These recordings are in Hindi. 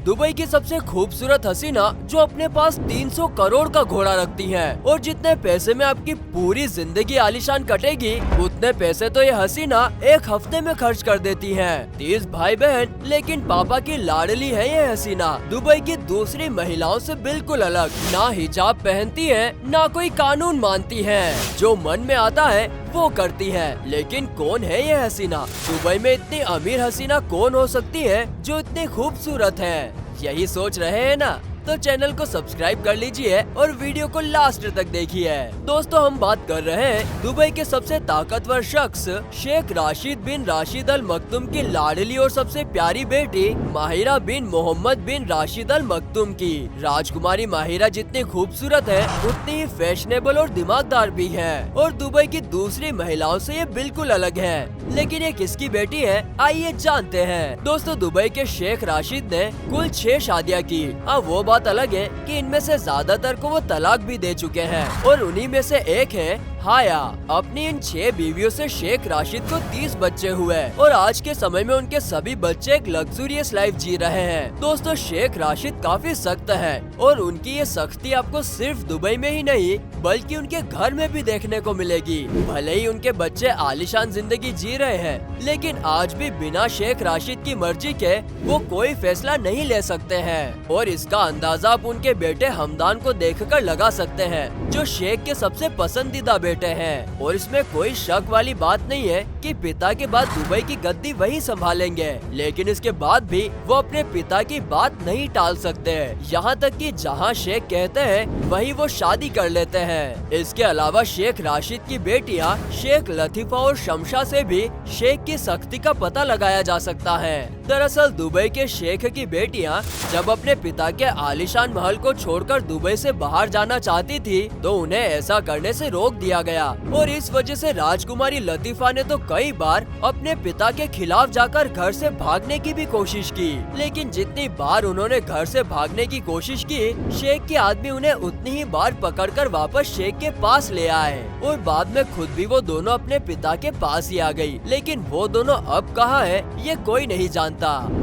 दुबई की सबसे खूबसूरत हसीना जो अपने पास 300 करोड़ का घोड़ा रखती हैं और जितने पैसे में आपकी पूरी जिंदगी आलीशान कटेगी उतने पैसे तो ये हसीना एक हफ्ते में खर्च कर देती हैं। 30 भाई बहन लेकिन पापा की लाडली है ये हसीना। दुबई की दूसरी महिलाओं से बिल्कुल अलग, ना हिजाब पहनती है ना कोई कानून मानती है, जो मन में आता है वो करती है। लेकिन कौन है ये हसीना? दुबई में इतनी अमीर हसीना कौन हो सकती है जो इतनी खूबसूरत है? यही सोच रहे हैं ना? तो चैनल को सब्सक्राइब कर लीजिए और वीडियो को लास्ट तक देखिए। दोस्तों हम बात कर रहे हैं दुबई के सबसे ताकतवर शख्स शेख राशिद बिन राशिद अल मखदूम की लाडली और सबसे प्यारी बेटी माहिरा बिन मोहम्मद बिन राशिद अल मखदूम की। राजकुमारी माहिरा जितनी खूबसूरत है उतनी ही फैशनेबल और दिमागदार भी है और दुबई की दूसरी महिलाओं से ये बिल्कुल अलग है। लेकिन ये किसकी बेटी है, आइए जानते हैं। दोस्तों दुबई के शेख राशिद ने कुल 6 शादियाँ की। अब वो बात अलग है कि इनमें से ज्यादातर को वो तलाक भी दे चुके हैं और उन्हीं में से एक है हाया। अपनी इन 6 बीवियों से शेख राशिद को 30 बच्चे हुए और आज के समय में उनके सभी बच्चे एक लग्जूरियस लाइफ जी रहे हैं। दोस्तों शेख राशिद काफी सख्त है और उनकी ये सख्ती आपको सिर्फ दुबई में ही नहीं बल्कि उनके घर में भी देखने को मिलेगी। भले ही उनके बच्चे आलीशान जिंदगी जी रहे हैं लेकिन आज भी बिना शेख राशिद की मर्जी के वो कोई फैसला नहीं ले सकते हैं और इसका अंदाजा आप उनके बेटे हमदान को देखकर लगा सकते हैं, जो शेख के सबसे पसंदीदा बेटे हैं। और इसमें कोई शक वाली बात नहीं है कि पिता के बाद दुबई की गद्दी वही संभालेंगे, लेकिन इसके बाद भी वो अपने पिता की बात नहीं टाल सकते। यहाँ तक कि जहाँ शेख कहते हैं वही वो शादी कर लेते हैं। इसके अलावा शेख राशिद की बेटियाँ शेख लतीफा और शमशा से भी शेख की सख्ती का पता लगाया जा सकता है। दरअसल दुबई के शेख की बेटियां जब अपने पिता के आलीशान महल को छोड़कर दुबई से बाहर जाना चाहती थी तो उन्हें ऐसा करने से रोक दिया गया और इस वजह से राजकुमारी लतीफा ने तो कई बार अपने पिता के खिलाफ जाकर घर से भागने की भी कोशिश की। लेकिन जितनी बार उन्होंने घर से भागने की कोशिश की शेख के आदमी उन्हें उतनी ही बार पकड़कर वापस शेख के पास ले आए और बाद में खुद भी वो दोनों अपने पिता के पास ही आ गयी। लेकिन वो दोनों अब कहाँ है ये कोई नहीं जानता।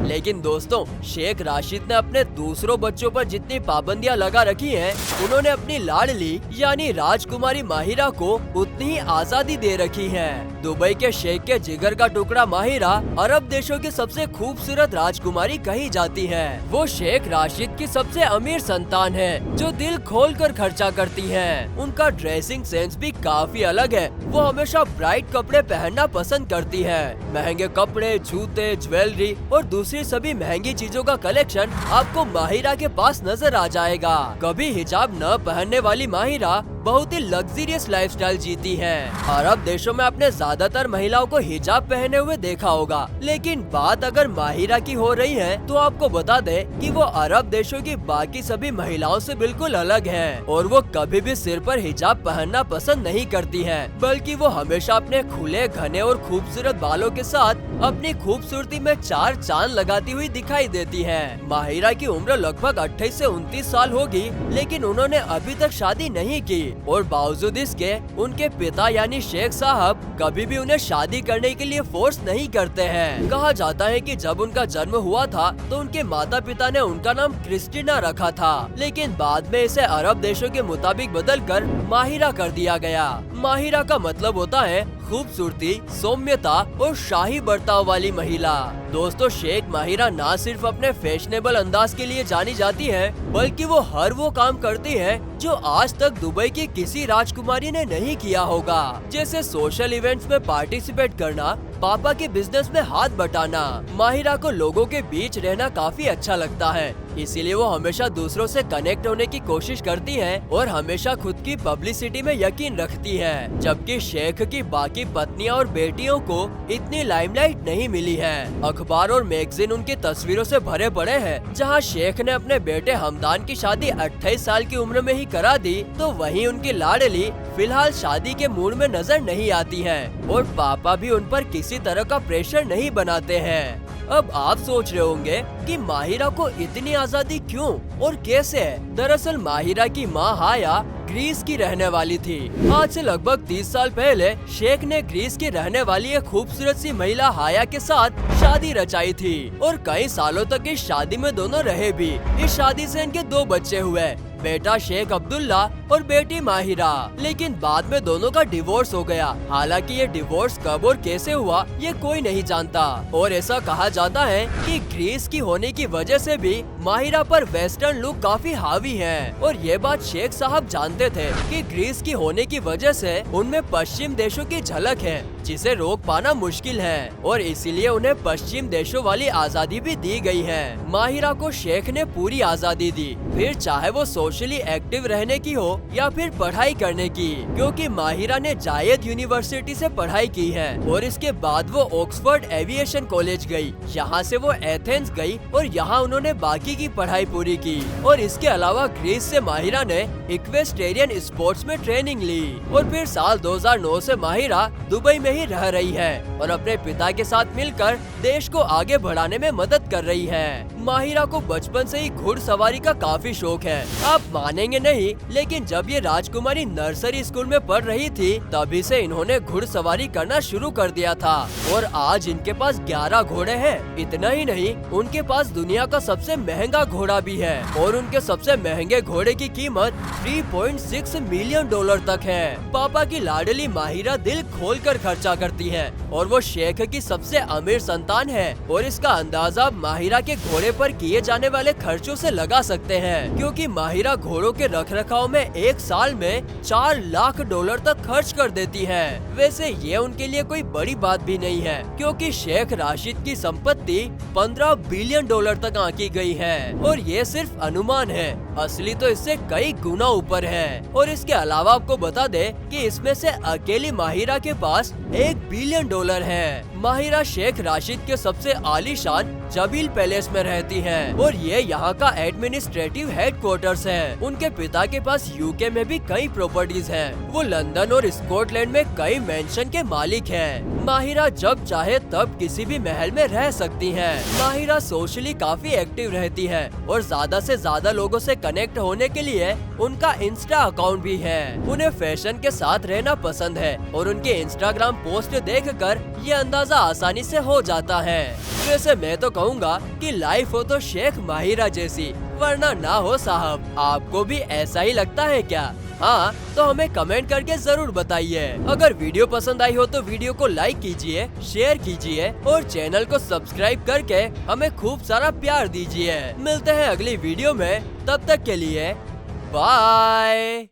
लेकिन दोस्तों शेख राशिद ने अपने दूसरों बच्चों पर जितनी पाबंदियां लगा रखी हैं, उन्होंने अपनी लाडली यानी राजकुमारी माहिरा को उतनी ही आजादी दे रखी है। दुबई के शेख के जिगर का टुकड़ा माहिरा अरब देशों की सबसे खूबसूरत राजकुमारी कही जाती है। वो शेख राशिद की सबसे अमीर संतान है जो दिल खोल कर खर्चा करती है। उनका ड्रेसिंग सेंस भी काफी अलग है। वो हमेशा ब्राइट कपड़े पहनना पसंद करती है। महंगे कपड़े, जूते, ज्वेलरी और दूसरी सभी महंगी चीजों का कलेक्शन आपको माहिरा के पास नजर आ जाएगा। कभी हिजाब न पहनने वाली माहिरा बहुत ही लग्जरियस लाइफस्टाइल जीती है। अरब देशों में आपने ज्यादातर महिलाओं को हिजाब पहने हुए देखा होगा, लेकिन बात अगर माहिरा की हो रही है तो आपको बता दे कि वो अरब देशों की बाकी सभी महिलाओं से बिल्कुल अलग है और वो कभी भी सिर पर हिजाब पहनना पसंद नहीं करती है, बल्कि वो हमेशा अपने खुले, घने और खूबसूरत बालों के साथ अपनी खूबसूरती में 4 चांद लगाती हुई दिखाई देती है। माहिरा की उम्र लगभग 28 से 29 साल होगी, लेकिन उन्होंने अभी तक शादी नहीं की और बावजूद इसके उनके पिता यानी शेख साहब कभी भी उन्हें शादी करने के लिए फोर्स नहीं करते हैं। कहा जाता है कि जब उनका जन्म हुआ था तो उनके माता पिता ने उनका नाम क्रिस्टीना रखा था, लेकिन बाद में इसे अरब देशों के मुताबिक बदलकर माहिरा कर दिया गया। माहिरा का मतलब होता है खूबसूरती, सौम्यता और शाही बर्ताव वाली महिला। दोस्तों शेख माहिरा ना सिर्फ अपने फैशनेबल अंदाज के लिए जानी जाती है, बल्कि वो हर वो काम करती है जो आज तक दुबई की किसी राजकुमारी ने नहीं किया होगा, जैसे सोशल इवेंट्स में पार्टिसिपेट करना, पापा के बिजनेस में हाथ बटाना। माहिरा को लोगों के बीच रहना काफी अच्छा लगता है, इसीलिए वो हमेशा दूसरों से कनेक्ट होने की कोशिश करती है और हमेशा खुद की पब्लिसिटी में यकीन रखती है। जबकि शेख की बाकी पत्नियां और बेटियों को इतनी लाइमलाइट नहीं मिली है। अखबार और मैगजीन उनकी तस्वीरों से भरे पड़े हैं। जहां शेख ने अपने बेटे हमदान की शादी 28 साल की उम्र में ही करा दी, तो वहीं उनकी लाडली फिलहाल शादी के मूड में नजर नहीं आती है और पापा भी उन पर किसी तरह का प्रेशर नहीं बनाते हैं। अब आप सोच रहे होंगे कि माहिरा को इतनी आजादी क्यों और कैसे है? दरअसल माहिरा की माँ हाया ग्रीस की रहने वाली थी। आज से लगभग 30 साल पहले शेख ने ग्रीस की रहने वाली एक खूबसूरत सी महिला हाया के साथ शादी रचाई थी और कई सालों तक इस शादी में दोनों रहे भी। इस शादी से इनके 2 बच्चे हुए, बेटा शेख अब्दुल्ला और बेटी माहिरा। लेकिन बाद में दोनों का डिवोर्स हो गया। हालांकि ये डिवोर्स कब और कैसे हुआ ये कोई नहीं जानता और ऐसा कहा जाता है कि ग्रीस की होने की वजह से भी माहिरा पर वेस्टर्न लुक काफी हावी है। और ये बात शेख साहब जानते थे कि ग्रीस की होने की वजह से उनमें पश्चिम देशों की झलक है जिसे रोक पाना मुश्किल है और इसीलिए उन्हें पश्चिम देशों वाली आजादी भी दी गई है। माहिरा को शेख ने पूरी आजादी दी, फिर चाहे वो सोशली एक्टिव रहने की हो या फिर पढ़ाई करने की, क्योंकि माहिरा ने जायद यूनिवर्सिटी से पढ़ाई की है और इसके बाद वो ऑक्सफोर्ड एविएशन कॉलेज गई। यहाँ से वो एथेंस गई और यहाँ उन्होंने बाकी की पढ़ाई पूरी की। और इसके अलावा ग्रीस से माहिरा ने इक्वेस्टेरियन स्पोर्ट्स में ट्रेनिंग ली और फिर साल 2009 से माहिरा दुबई में ही रह रही है और अपने पिता के साथ मिलकर देश को आगे बढ़ाने में मदद कर रही है। माहिरा को बचपन से ही घुड़सवारी का काफी शौक है। आप मानेंगे नहीं, लेकिन जब ये राजकुमारी नर्सरी स्कूल में पढ़ रही थी तभी से इन्होंने घुड़सवारी करना शुरू कर दिया था और आज इनके पास 11 घोड़े हैं। इतना ही नहीं, उनके पास दुनिया का सबसे महंगा घोड़ा भी है और उनके सबसे महंगे घोड़े की कीमत 3.6 मिलियन डॉलर तक है। पापा की लाडली माहिरा दिल खोलकर खर्चा करती है और वो शेख की सबसे अमीर संतान है और इसका अंदाजा माहिरा के घोड़े पर किए जाने वाले खर्चों से लगा सकते हैं, क्योंकि माहिरा घोड़ों के रखरखाव में एक साल में 4 लाख डॉलर तक खर्च कर देती है। वैसे ये उनके लिए कोई बड़ी बात भी नहीं है, क्योंकि शेख राशिद की संपत्ति 15 बिलियन डॉलर तक आंकी गई है और ये सिर्फ अनुमान है, असली तो इससे कई गुना ऊपर है। और इसके अलावा आपको बता दे कि इसमें से अकेली माहिरा के पास 1 बिलियन डॉलर है। माहिरा शेख राशिद के सबसे आलीशान जबील पैलेस में रहती है और ये यहाँ का एडमिनिस्ट्रेटिव हेडक्वार्टर्स है। उनके पिता के पास यूके में भी कई प्रॉपर्टीज हैं। वो लंदन और स्कॉटलैंड में कई मेंशन के मालिक हैं। माहिरा जब चाहे तब किसी भी महल में रह सकती हैं। माहिरा सोशली काफी एक्टिव रहती है और ज्यादा से ज्यादा लोगों से कनेक्ट होने के लिए उनका इंस्टा अकाउंट भी है। उन्हें फैशन के साथ रहना पसंद है और उनके इंस्टाग्राम पोस्ट देखकर ये अंदाजा आसानी से हो जाता है। वैसे मैं तो कहूँगा कि लाइफ हो तो शेख माहिरा जैसी, वरना ना हो साहब। आपको भी ऐसा ही लगता है क्या? हाँ, तो हमें कमेंट करके जरूर बताइए। अगर वीडियो पसंद आई हो तो वीडियो को लाइक कीजिए, शेयर कीजिए और चैनल को सब्सक्राइब करके हमें खूब सारा प्यार दीजिए। मिलते हैं अगली वीडियो में, तब तक के लिए बाय।